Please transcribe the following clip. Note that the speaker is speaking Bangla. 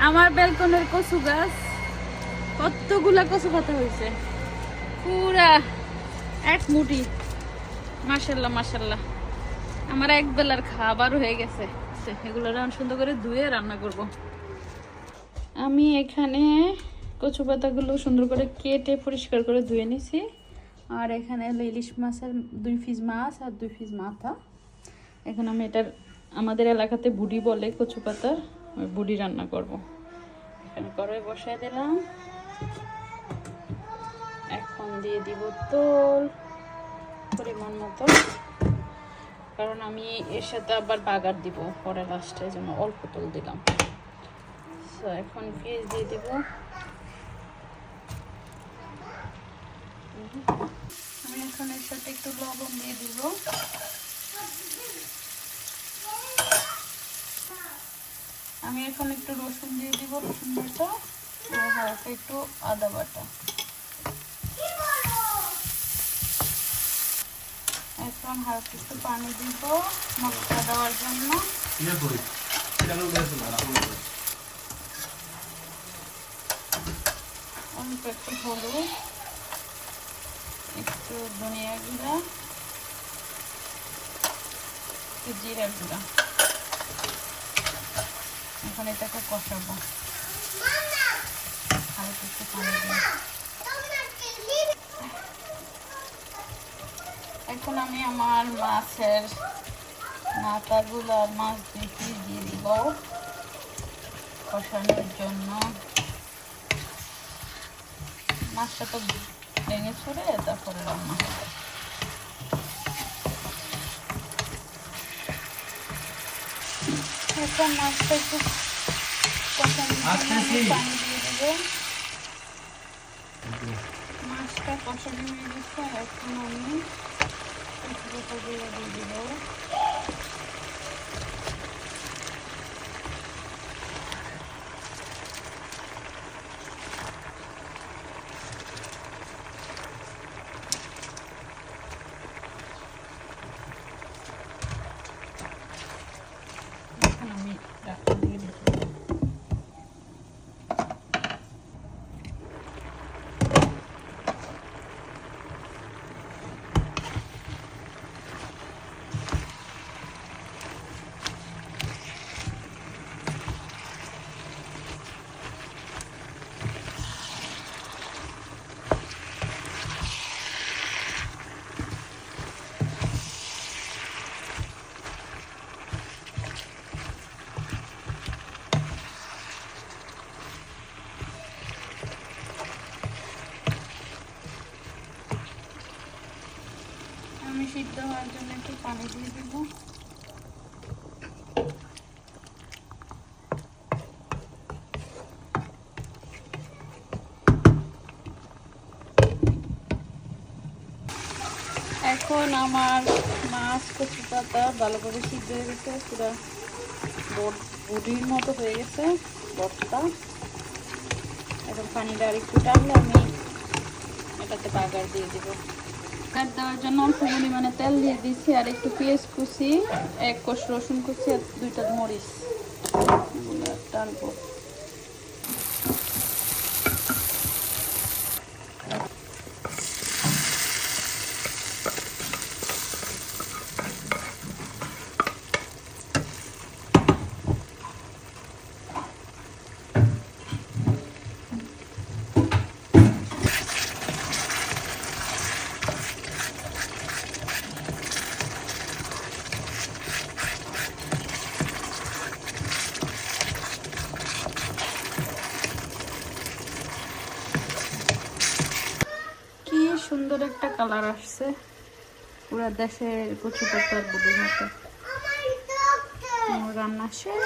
আমার বেলকনের কচু গাছ কতগুলা কচু পাতা হয়েছে, পুরা এক মুঠি। মাশাল্লাহ মাশাল্লাহ, আমার এক বেলার খাবার হয়ে গেছে। এগুলো সুন্দর করে ধুয়ে রান্না করব। আমি এখানে কচু পাতাগুলো সুন্দর করে কেটে পরিষ্কার করে ধুয়ে নিছি। আর এখানে হলো ইলিশ মাছের 2 পিস মাছ আর 2 পিস মাথা। এখন আমি এটার, আমাদের এলাকাতে বুড়ি বলে কচু পাতার, ওই বুড়ি রান্না করব। এখানে কড়াই বসায় দিলাম। এখন দিয়ে দিব তেল পরিমাণ মতো, কারণ আমি এর সাথে আবার বাগার দিব পরে লাস্টে, জন্য অল্প তেল দিলাম। তো এখন পেঁয়াজ দিয়ে দিব। আমি এখন এর সাথে একটু লবণ দিয়ে দিব। আমি এখন একটু রসুন দিয়ে দিব, রসুন বাটা আর হালকা একটু আদা বাটা। এখন হালকা একটু পানি দিব মশলা দেওয়ার জন্য। অল্প একটু হলুদ, একটু ধনিয়া গুঁড়া, একটু জিরা গুঁড়া। এখন এটাকে কষাবো হালকা একটু পানি দিয়ে। এখন আমি আমার মাছের মাথাগুলো আর মাছ দিয়ে দিব কষানোর জন্য। মাছটা তো ভেঙে ছড়ে তারপরে রান্না হবে। এখন মাছটা একটু কষানোর জন্য পানি দিয়ে দেবো। মাছটা কষানো হয়ে গেছে, এখন আমি দিয়ে দিব। এখন আমি ডাক্তার দিয়ে দিব। আমি সিদ্ধ হওয়ার জন্য একটু পানি দিয়ে দেবো। এখন আমার মাছ কচু পাতা ভালো করে সিদ্ধ হয়ে গেছে, পুরো বুড়ির মতো হয়ে গেছে বটটা। এখন পানিটা আর একটু টানলে আমি এটাতে বাগার দিয়ে দিব। বাগার দেওয়ার জন্য অল্প পরিমাণে তেল দিয়ে দিচ্ছি, আর একটু পেঁয়াজ কুচি, 1 কোষ রসুন কুচি আর 2টা মরিচ টানবো। সুন্দর একটা কালার আসছে, পুরো দেশের কচু পাতার বুড়ির মতো। রান্না শেষ।